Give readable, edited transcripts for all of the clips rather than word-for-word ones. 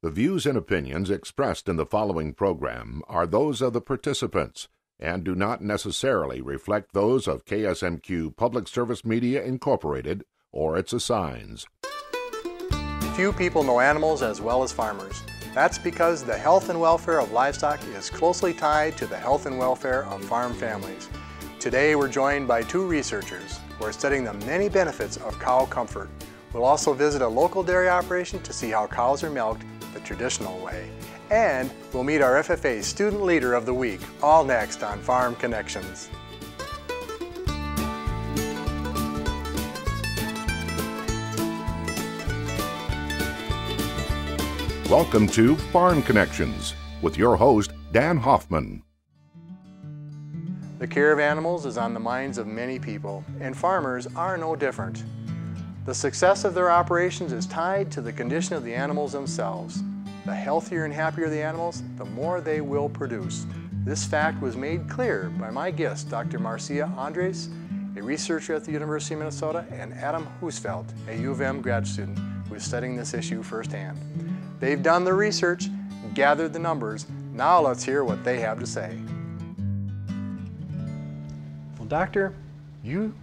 The views and opinions expressed in the following program are those of the participants and do not necessarily reflect those of KSMQ Public Service Media Incorporated or its assigns. Few people know animals as well as farmers. That's because the health and welfare of livestock is closely tied to the health and welfare of farm families. Today we're joined by two researchers who are studying the many benefits of cow comfort. We'll also visit a local dairy operation to see how cows are milked the traditional way. And we'll meet our FFA Student Leader of the Week, all next on Farm Connections. Welcome to Farm Connections with your host, Dan Hoffman. The care of animals is on the minds of many people, and farmers are no different. The success of their operations is tied to the condition of the animals themselves. The healthier and happier the animals, the more they will produce. This fact was made clear by my guest, Dr. Marcia Endres, a researcher at the University of Minnesota, and Adam Husfeldt, a U of M grad student who is studying this issue firsthand. They've done the research, gathered the numbers. Now let's hear what they have to say. Well, Doctor, you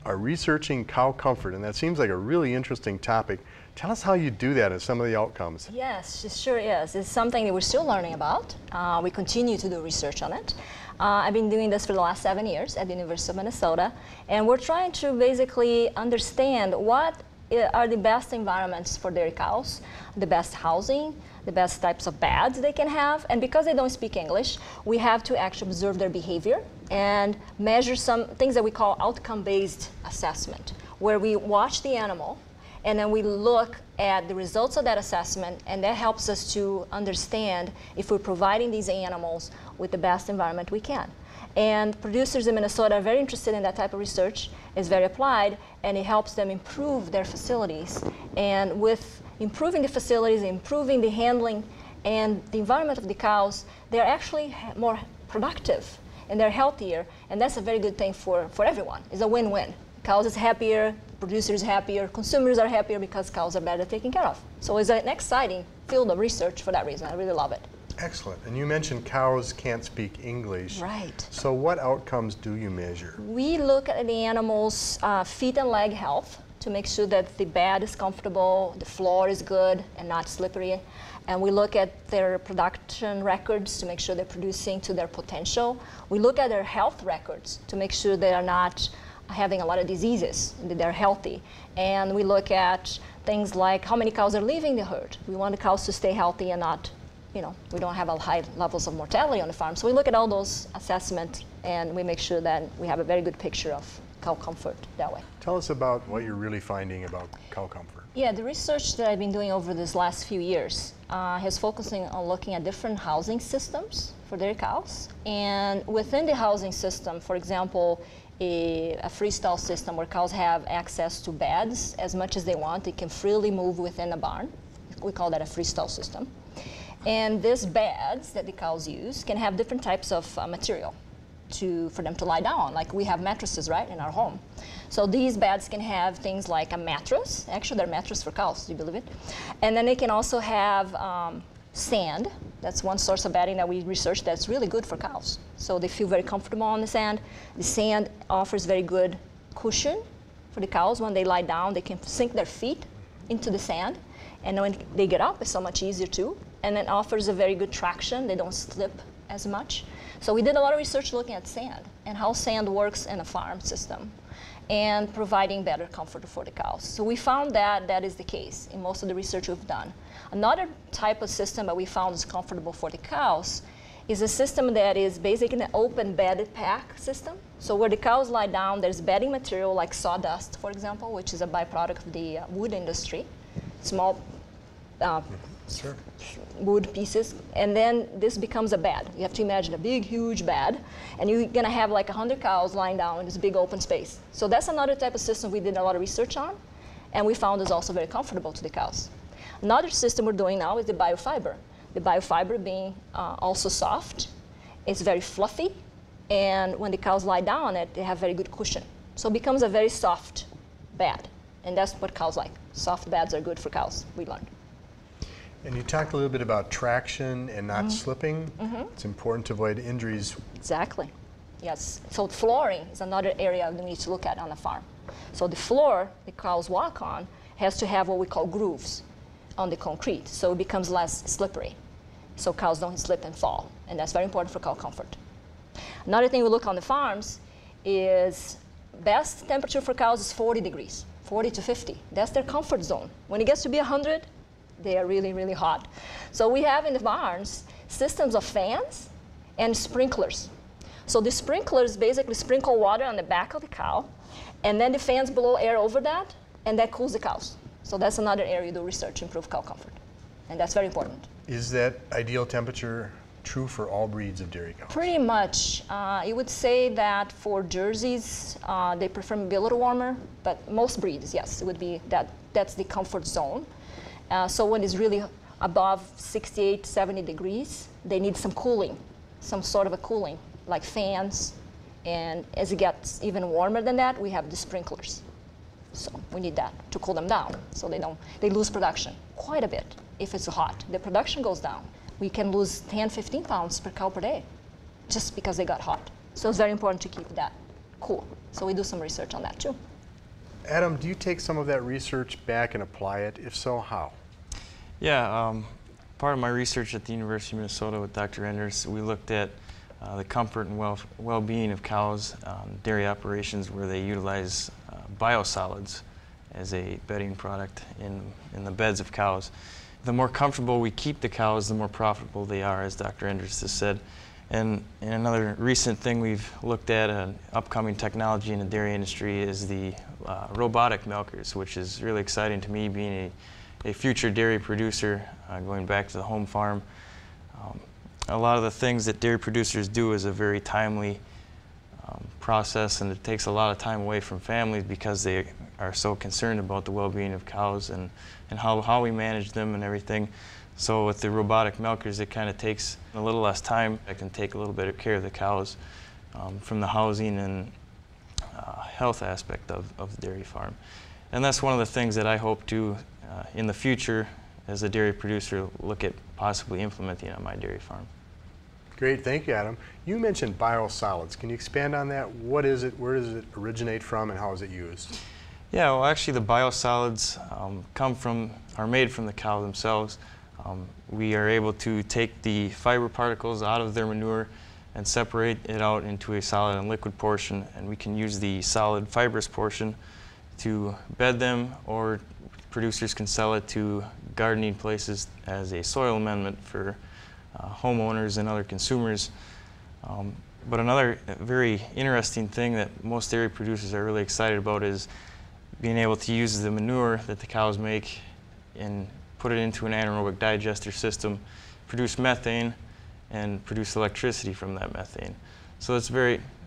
are researching cow comfort, and that seems like a really interesting topic. Tell us how you do that and some of the outcomes. Yes, it sure is. It's something that we're still learning about. We continue to do research on it. I've been doing this for the last 7 years at the University of Minnesota, and we're trying to basically understand what are the best environments for dairy cows, the best housing, the best types of beds they can have. And because they don't speak English, we have to actually observe their behavior and measure some things that we call outcome-based assessment, where we watch the animal and then we look at the results of that assessment, and that helps us to understand if we're providing these animals with the best environment we can. And producers in Minnesota are very interested in that type of research. It's very applied, and it helps them improve their facilities. And with improving the facilities, improving the handling and the environment of the cows, they're actually more productive and they're healthier, and that's a very good thing for everyone. It's a win-win. Cows is happier, producers happier, consumers are happier because cows are better taken care of. So it's an exciting field of research for that reason. I really love it. Excellent. And you mentioned cows can't speak English. Right. So what outcomes do you measure? We look at the animals' feet and leg health to make sure that the bed is comfortable, the floor is good and not slippery. And we look at their production records to make sure they're producing to their potential. We look at their health records to make sure they are not having a lot of diseases, that they're healthy. And we look at things like how many cows are leaving the herd. We want the cows to stay healthy and not, we don't have high levels of mortality on the farm. So we look at all those assessments and we make sure that we have a very good picture of cow comfort that way. Tell us about what you're really finding about cow comfort. Yeah, the research that I've been doing over this last few years has focusing on looking at different housing systems for dairy cows. And within the housing system, for example, a freestall system where cows have access to beds as much as they want. They can freely move within a barn. We call that a freestall system. And these beds that the cows use can have different types of material for them to lie down on. Like we have mattresses, right, in our home. So these beds can have things like a mattress. Actually, they're mattresses for cows, do you believe it? And then they can also have sand. That's one source of bedding that we researched that's really good for cows. So they feel very comfortable on the sand. The sand offers very good cushion for the cows. When they lie down, they can sink their feet into the sand. And when they get up, it's so much easier too. And it offers a very good traction. They don't slip as much. So we did a lot of research looking at sand and how sand works in a farm system and providing better comfort for the cows. So we found that that is the case in most of the research we've done. Another type of system that we found is comfortable for the cows is a system that is basically an open bedded pack system. So where the cows lie down, there's bedding material like sawdust, for example, which is a byproduct of the wood industry. Small Sure. wood pieces, and then this becomes a bed. You have to imagine a big, huge bed, and you're gonna have like 100 cows lying down in this big open space. So that's another type of system we did a lot of research on, and we found is also very comfortable to the cows. Another system we're doing now is the biofiber. The biofiber being also soft, it's very fluffy, and when the cows lie down on it, they have very good cushion. So it becomes a very soft bed, and that's what cows like. Soft beds are good for cows, we learned. And you talked a little bit about traction and not slipping. It's important to avoid injuries. Exactly. Yes. So flooring is another area we need to look at on a farm. So the floor the cows walk on has to have what we call grooves on the concrete, so it becomes less slippery, so cows don't slip and fall, and that's very important for cow comfort. Another thing we look on the farms is best temperature for cows is 40 degrees, 40 to 50. That's their comfort zone. When it gets to be 100, they are really, really hot. So we have in the barns systems of fans and sprinklers. So the sprinklers basically sprinkle water on the back of the cow, and then the fans blow air over that, and that cools the cows. So that's another area you do research to improve cow comfort, and that's very important. Is that ideal temperature true for all breeds of dairy cows? Pretty much. You would say that for Jerseys, they prefer maybe a little warmer, but most breeds, yes, it would be that's the comfort zone. So when it's really above 68, 70 degrees, they need some cooling, some sort of a cooling, like fans. And as it gets even warmer than that, we have the sprinklers. So we need that to cool them down, so they lose production quite a bit. If it's hot, the production goes down. We can lose 10, 15 pounds per cow per day just because they got hot. So it's very important to keep that cool. So we do some research on that too. Adam, do you take some of that research back and apply it? If so, how? Yeah, part of my research at the University of Minnesota with Dr. Endres, we looked at the comfort and well-being of cows, dairy operations where they utilize biosolids as a bedding product in the beds of cows. The more comfortable we keep the cows, the more profitable they are, as Dr. Endres has said. And another recent thing we've looked at, an upcoming technology in the dairy industry, is the robotic milkers, which is really exciting to me, being a future dairy producer, going back to the home farm. A lot of the things that dairy producers do is a very timely process, and it takes a lot of time away from families because they are so concerned about the well-being of cows and how we manage them and everything. So with the robotic milkers, it kind of takes a little less time. I can take a little bit of care of the cows from the housing and health aspect of the dairy farm. And that's one of the things that I hope to, in the future, as a dairy producer, look at possibly implementing on my dairy farm. Great, thank you, Adam. You mentioned biosolids. Can you expand on that? What is it, where does it originate from, and how is it used? Yeah, well, actually the biosolids are made from the cow themselves. We are able to take the fiber particles out of their manure and separate it out into a solid and liquid portion, and we can use the solid fibrous portion to bed them, or producers can sell it to gardening places as a soil amendment for homeowners and other consumers. But another very interesting thing that most dairy producers are really excited about is being able to use the manure that the cows make and put it into an anaerobic digester system, produce methane, and produce electricity from that methane. So it's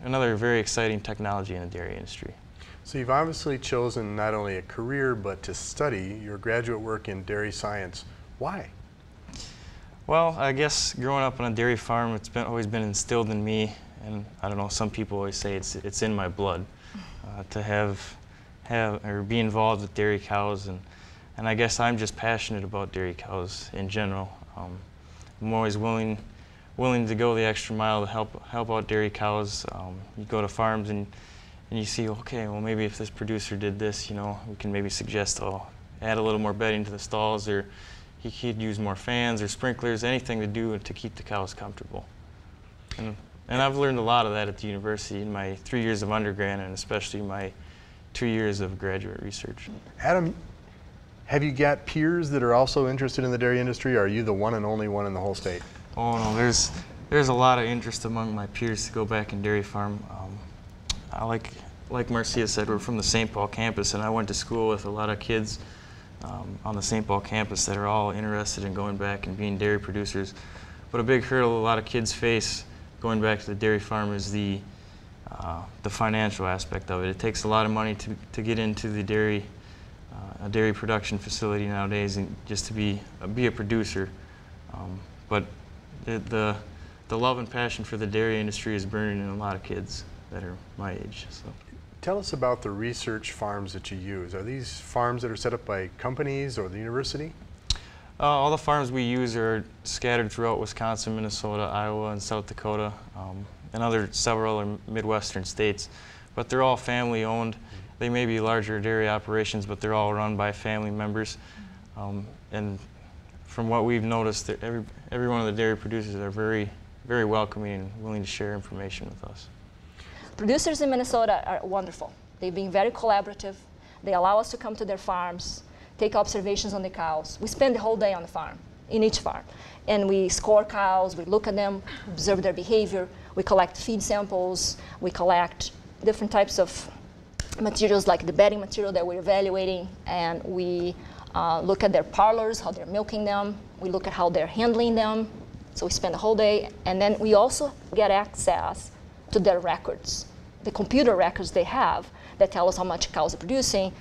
another very exciting technology in the dairy industry. So you've obviously chosen not only a career, but to study your graduate work in dairy science. Why? Well, I guess growing up on a dairy farm, it's always been instilled in me, and I don't know, some people always say it's in my blood to have or be involved with dairy cows, and I guess I'm just passionate about dairy cows in general. I'm always willing to go the extra mile to help out dairy cows. You go to farms and you see, okay, well, maybe if this producer did this, you know, we can maybe suggest, add a little more bedding to the stalls, or he could use more fans or sprinklers, anything to do to keep the cows comfortable. And I've learned a lot of that at the university in my 3 years of undergrad, and especially my 2 years of graduate research. Adam, have you got peers that are also interested in the dairy industry, or are you the one and only one in the whole state? Oh no, there's a lot of interest among my peers to go back in dairy farm. Like Marcia said, we're from the St. Paul campus, and I went to school with a lot of kids on the St. Paul campus that are all interested in going back and being dairy producers. But a big hurdle a lot of kids face going back to the dairy farm is the financial aspect of it. It takes a lot of money to get into the dairy a dairy production facility nowadays, and just to be a producer. But the love and passion for the dairy industry is burning in a lot of kids that are my age. So. Tell us about the research farms that you use. Are these farms that are set up by companies or the university? All the farms we use are scattered throughout Wisconsin, Minnesota, Iowa, and South Dakota, and several other Midwestern states. But they're all family owned. They may be larger dairy operations, but they're all run by family members. And from what we've noticed, that every one of the dairy producers are very, very welcoming and willing to share information with us. Producers in Minnesota are wonderful. They've been very collaborative. They allow us to come to their farms, take observations on the cows. We spend the whole day on the farm, in each farm. And we score cows, we look at them, observe their behavior. We collect feed samples. We collect different types of materials like the bedding material that we're evaluating. And we look at their parlors, how they're milking them. We look at how they're handling them. So we spend the whole day. And then we also get access to their records, the computer records they have that tell us how much cows are producing.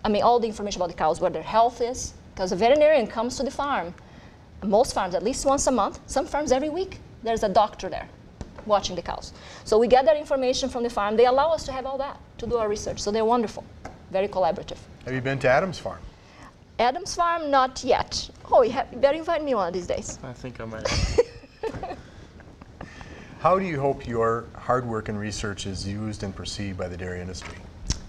I mean, all the information about the cows, what their health is, because a veterinarian comes to the farm. Most farms, at least once a month, some farms every week, there's a doctor there watching the cows. So we get that information from the farm. They allow us to have all that, to do our research. So they're wonderful, very collaborative. Have you been to Adams Farm? Adams Farm, not yet. Oh, you better invite me one of these days. I think I might. How do you hope your hard work and research is used and perceived by the dairy industry?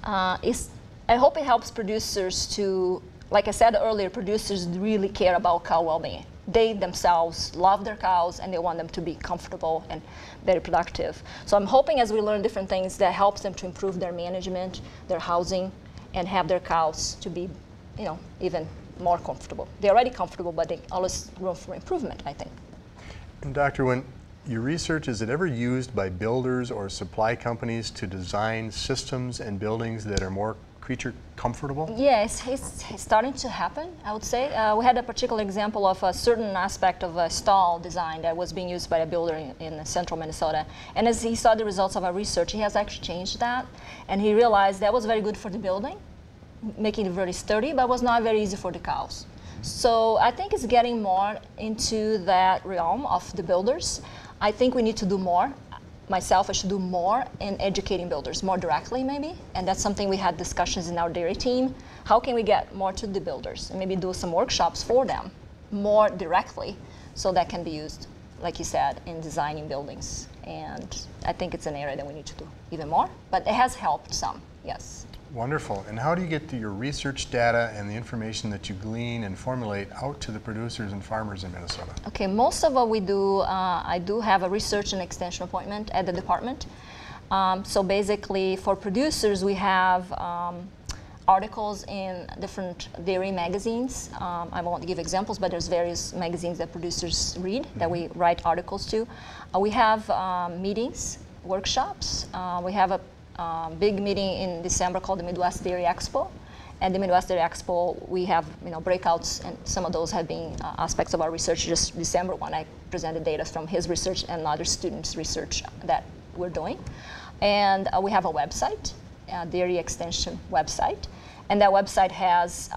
I hope it helps producers to, like I said earlier, producers really care about cow well-being. They themselves love their cows and they want them to be comfortable and very productive. So I'm hoping as we learn different things that helps them to improve their management, their housing, and have their cows to be, even more comfortable. They're already comfortable, but they always room for improvement, I think. And Dr. When your research, is it ever used by builders or supply companies to design systems and buildings that are more creature comfortable? Yes, it's starting to happen, I would say. We had a particular example of a certain aspect of a stall design that was being used by a builder in central Minnesota. And as he saw the results of our research, he has actually changed that. And he realized that was very good for the building, making it very sturdy, but was not very easy for the cows. So I think it's getting more into that realm of the builders. I think we need to do more. Myself, I should do more in educating builders, more directly maybe. And that's something we had discussions in our dairy team. How can we get more to the builders and maybe do some workshops for them more directly so that can be used, like you said, in designing buildings. And I think it's an area that we need to do even more, but it has helped some, yes. Wonderful. And how do you get to your research data and the information that you glean and formulate out to the producers and farmers in Minnesota? Okay, most of what we do, I do have a research and extension appointment at the department. So basically for producers, we have articles in different dairy magazines. I won't give examples, but there's various magazines that producers read that we write articles to. We have meetings, workshops. We have a big meeting in December called the Midwest Dairy Expo. At the Midwest Dairy Expo, we have breakouts, and some of those have been aspects of our research. Just December one, I presented data from his research and other students' research that we're doing. And we have a website, a dairy extension website, and that website has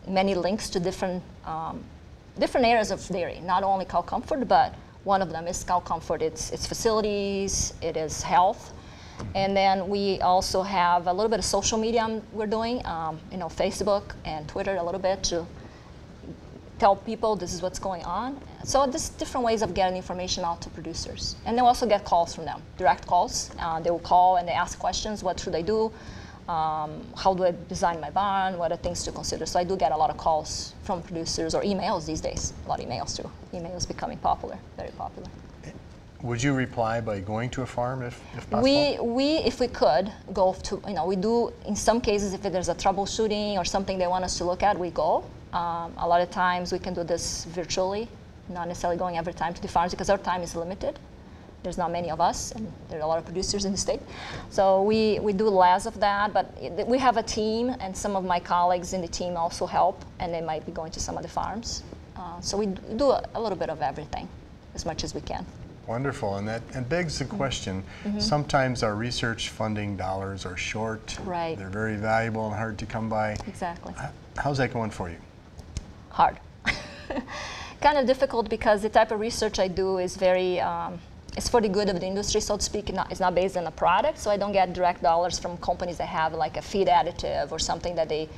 many links to different areas of dairy, not only cow comfort, but one of them is cow comfort. It's facilities, it is health. And then we also have a little bit of social media we're doing, Facebook and Twitter a little bit to tell people this is what's going on. So there's different ways of getting information out to producers. And they also get calls from them, direct calls. They will call and they ask questions, what should I do? How do I design my barn? What are things to consider? So I do get a lot of calls from producers or emails these days, a lot of emails too. Emails becoming popular, very popular. Would you reply by going to a farm if possible? We, if we could, go to, we do, in some cases, if there's a troubleshooting or something they want us to look at, we go. A lot of times we can do this virtually, not necessarily going every time to the farms because our time is limited. There's not many of us, and there are a lot of producers in the state. So we do less of that, but we have a team, and some of my colleagues in the team also help, and they might be going to some of the farms. So we do a little bit of everything, as much as we can. Wonderful, and that begs the question, sometimes our research funding dollars are short. Right. They're very valuable and hard to come by. Exactly. How's that going for you? Hard. Kind of difficult because the type of research I do is very, it's for the good of the industry, so to speak. It's not based on a product, so I don't get direct dollars from companies that have like a feed additive or something that they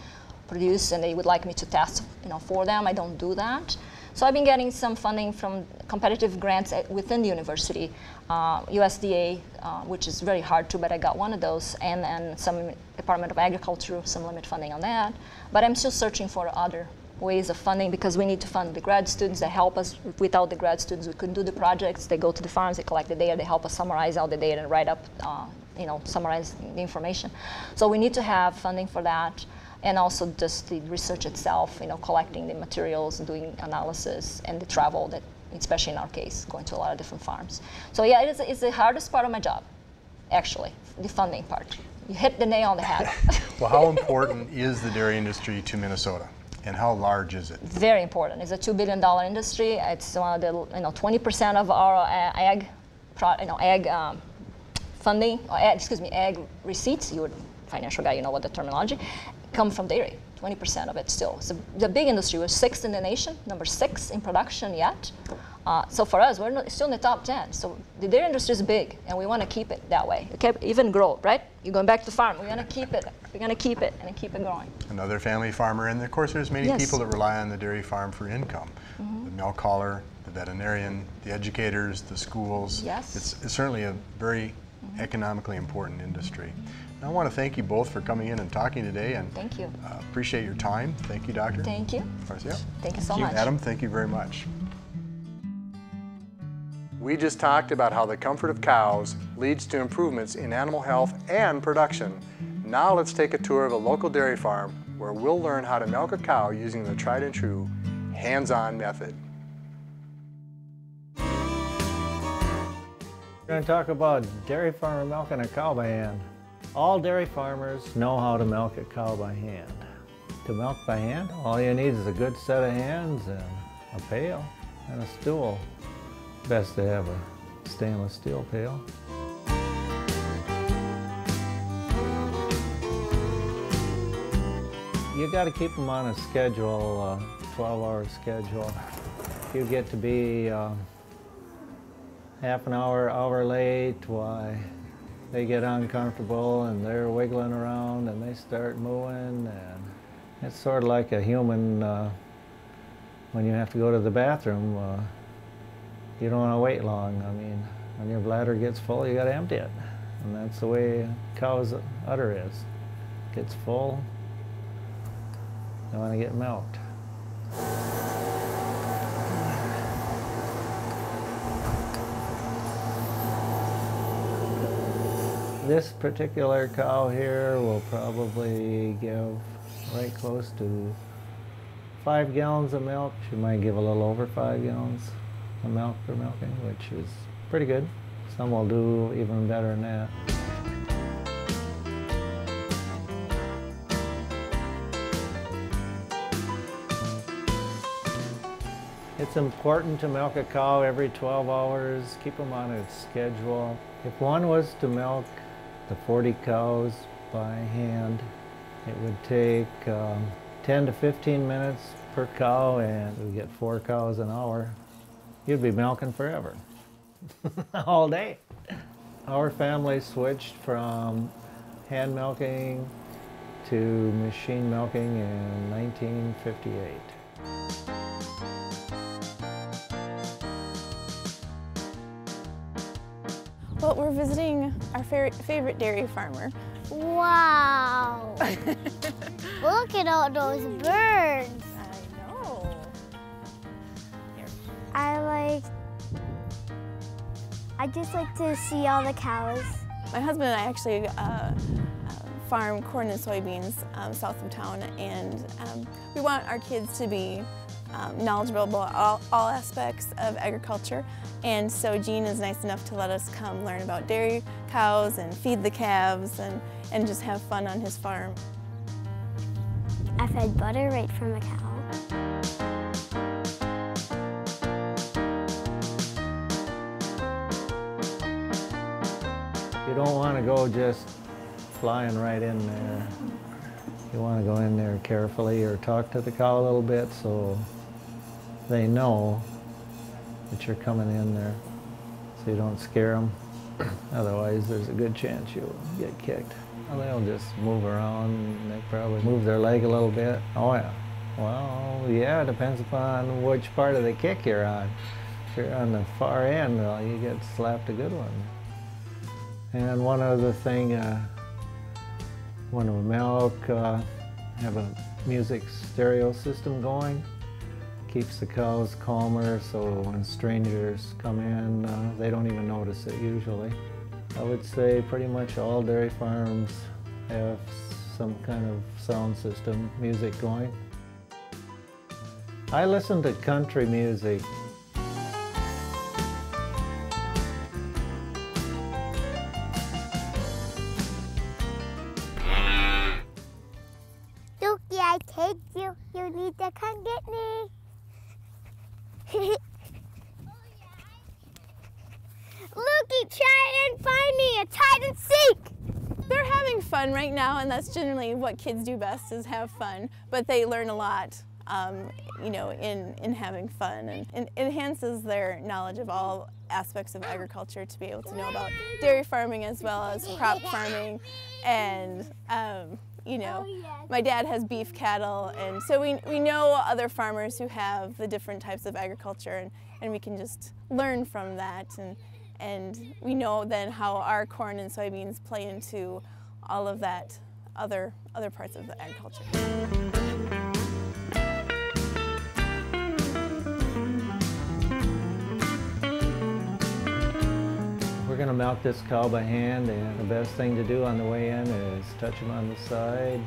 produce and they would like me to test, for them. I don't do that. So I've been getting some funding from competitive grants within the university, USDA, which is very hard to, but I got one of those, and some Department of Agriculture, some limit funding on that. But I'm still searching for other ways of funding because we need to fund the grad students that help us. Without the grad students, we couldn't do the projects. They go to the farms, they collect the data, they help us summarize all the data and write up, summarize the information. So we need to have funding for that. And also just the research itself, collecting the materials and doing analysis and the travel that, especially in our case, going to a lot of different farms. So yeah, it's the hardest part of my job, actually, the funding part. You hit the nail on the head. Well, how important is the dairy industry to Minnesota, and how large is it? Very important. It's a $2 billion industry. It's one of the 20% of our ag funding, or ag receipts. You're a financial guy, you know what the terminology. Come from dairy, 20% of it still. It's a big industry. We're 6th in the nation, number 6 in production yet. So for us, we're still in the top 10. So the dairy industry is big, and we want to keep it that way. Okay, even grow, right? You're going back to farm. We're going to keep it. We're going to keep it and keep it growing. Another family farmer, and of course, there's many people that rely on the dairy farm for income. The milk hauler, the veterinarian, the educators, the schools. Yes. It's certainly a very economically important industry. And I want to thank you both for coming in and talking today, and thank you. Appreciate your time. Thank you, Doctor. Thank you. Marcia. Thank you so much. Adam, thank you very much. We just talked about how the comfort of cows leads to improvements in animal health and production. Now let's take a tour of a local dairy farm where we'll learn how to milk a cow using the tried and true hands-on method. We're going to talk about dairy farmer milking a cow by hand. All dairy farmers know how to milk a cow by hand. To milk by hand, all you need is a good set of hands and a pail and a stool. Best to have a stainless steel pail. You got to keep them on a schedule, 12-hour schedule. If you get to be half an hour late, why, they get uncomfortable and they're wiggling around and they start mooing, and it's sort of like a human when you have to go to the bathroom. You don't want to wait long. I mean, when your bladder gets full, you got to empty it, and that's the way a cow's udder is. It gets full, they want to get milked. This particular cow here will probably give right close to 5 gallons of milk. She might give a little over 5 gallons of milk for milking, which is pretty good. Some will do even better than that. It's important to milk a cow every 12 hours, keep them on a schedule. If one was to milk the 40 cows by hand, it would take 10 to 15 minutes per cow, and we get 4 cows an hour. You'd be milking forever, all day. Our family switched from hand milking to machine milking in 1958. Well, we're visiting our favorite dairy farmer. Wow! Look at all those birds. I know. Here. I just like to see all the cows. My husband and I actually farm corn and soybeans south of town, and we want our kids to be knowledgeable about all aspects of agriculture. And so Gene is nice enough to let us come learn about dairy cows and feed the calves and just have fun on his farm. I fed butter right from a cow. You don't want to go just flying right in there. You want to go in there carefully or talk to the cow a little bit so they know that you're coming in there, so you don't scare them. Otherwise, there's a good chance you'll get kicked. Well, they'll just move around. They probably move their leg a little bit. Oh yeah. Well, yeah, it depends upon which part of the kick you're on. If you're on the far end, well, you get slapped a good one. And one other thing, when we milk, have a music stereo system going. Keeps the cows calmer, so when strangers come in, they don't even notice it usually. I would say pretty much all dairy farms have some kind of sound system, music going. I listen to country music. Dookie, I take you. You need to come get me. Lukey, try and find me a hide and seek. They're having fun right now, and that's generally what kids do best, is have fun. But they learn a lot, you know, in having fun, and it enhances their knowledge of all aspects of agriculture to be able to know about dairy farming as well as crop farming, and you know, my dad has beef cattle, and so we know other farmers who have the different types of agriculture, and we can just learn from that, and we know then how our corn and soybeans play into all of that other parts of the agriculture. We're going to milk this cow by hand, and the best thing to do on the way in is touch him on the side,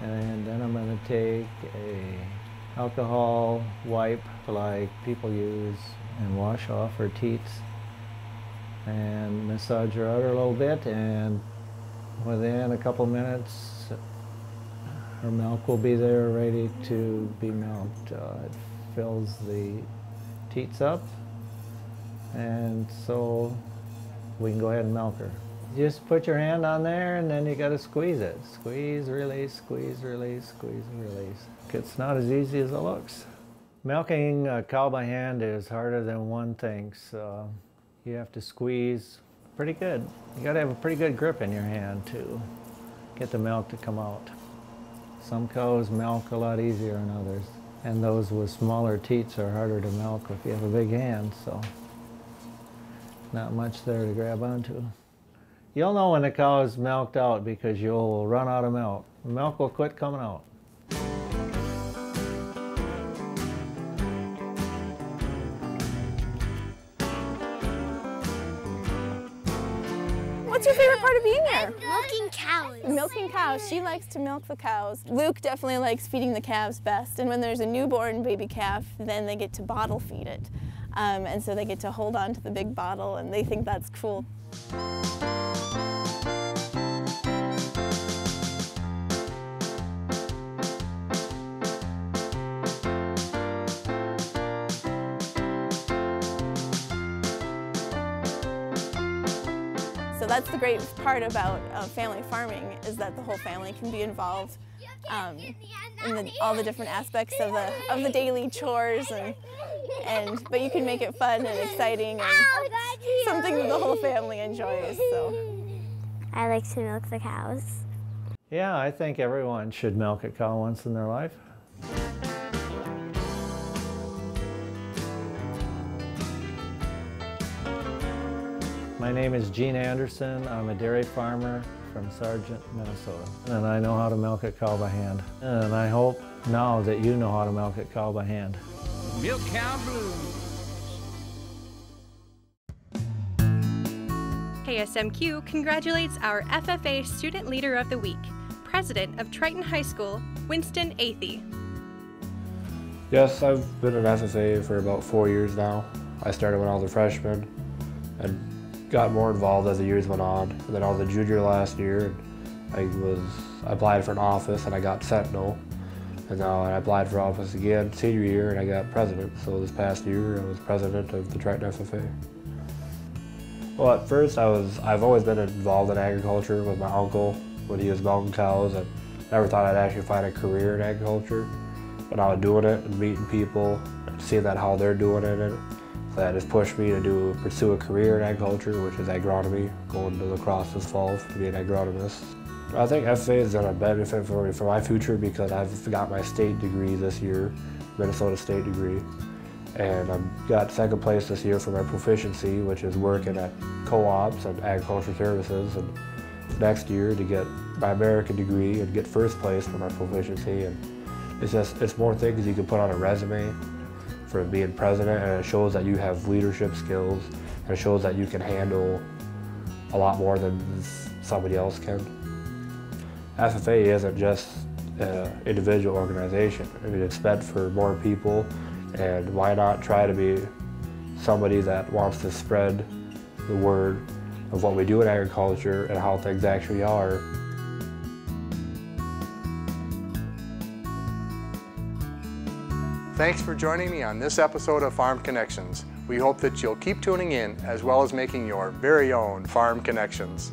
and then I'm going to take a alcohol wipe like people use and wash off her teats and massage her udder a little bit, and within a couple minutes her milk will be there ready to be milked. It fills the teats up, and so we can go ahead and milk her. Just put your hand on there, and then you got to squeeze it. Squeeze, release, squeeze, release, squeeze, release. It's not as easy as it looks. Milking a cow by hand is harder than one thinks. You have to squeeze pretty good. You got to have a pretty good grip in your hand to get the milk to come out. Some cows milk a lot easier than others, and those with smaller teats are harder to milk if you have a big hand, so not much there to grab onto. You'll know when the cow is milked out because you'll run out of milk. The milk will quit coming out. What's your favorite part of being there? Milking cows. Milking cows. She likes to milk the cows. Luke definitely likes feeding the calves best, and when there's a newborn baby calf, then they get to bottle feed it. And so they get to hold on to the big bottle, and they think that's cool. So that's the great part about family farming, is that the whole family can be involved in all the different aspects of the daily chores, but you can make it fun and exciting and something that the whole family enjoys. So I like to milk the cows. Yeah, I think everyone should milk a cow once in their life. My name is Gene Anderson. I'm a dairy farmer from Sargent, Minnesota. And I know how to milk a cow by hand. And I hope now that you know how to milk a cow by hand. Milk Cow Blues. KSMQ congratulates our FFA Student Leader of the Week, President of Triton High School, Winston Athey. Yes, I've been an FFA for about 4 years now. I started when I was a freshman and got more involved as the years went on. And then I was a junior last year, and I applied for an office and I got Sentinel. And now I applied for office again senior year and I got president. So this past year I was president of the Triton FFA. Well, at first I've always been involved in agriculture with my uncle when he was milking cows. I never thought I'd actually find a career in agriculture. But now doing it and meeting people and seeing that how they're doing it, that has pushed me to pursue a career in agriculture, which is agronomy, going to La Crosse this fall to be an agronomist. I think FFA is going to benefit for my future because I've got my state degree this year, Minnesota State degree, and I've got second place this year for my proficiency, which is working at co-ops and agriculture services, and next year to get my American degree and get first place for my proficiency. And it's more things you can put on a resume for being president, and it shows that you have leadership skills, and it shows that you can handle a lot more than somebody else can. FFA isn't just an individual organization. I mean, it's meant for more people, and why not try to be somebody that wants to spread the word of what we do in agriculture and how things actually are. Thanks for joining me on this episode of Farm Connections. We hope that you'll keep tuning in as well as making your very own farm connections.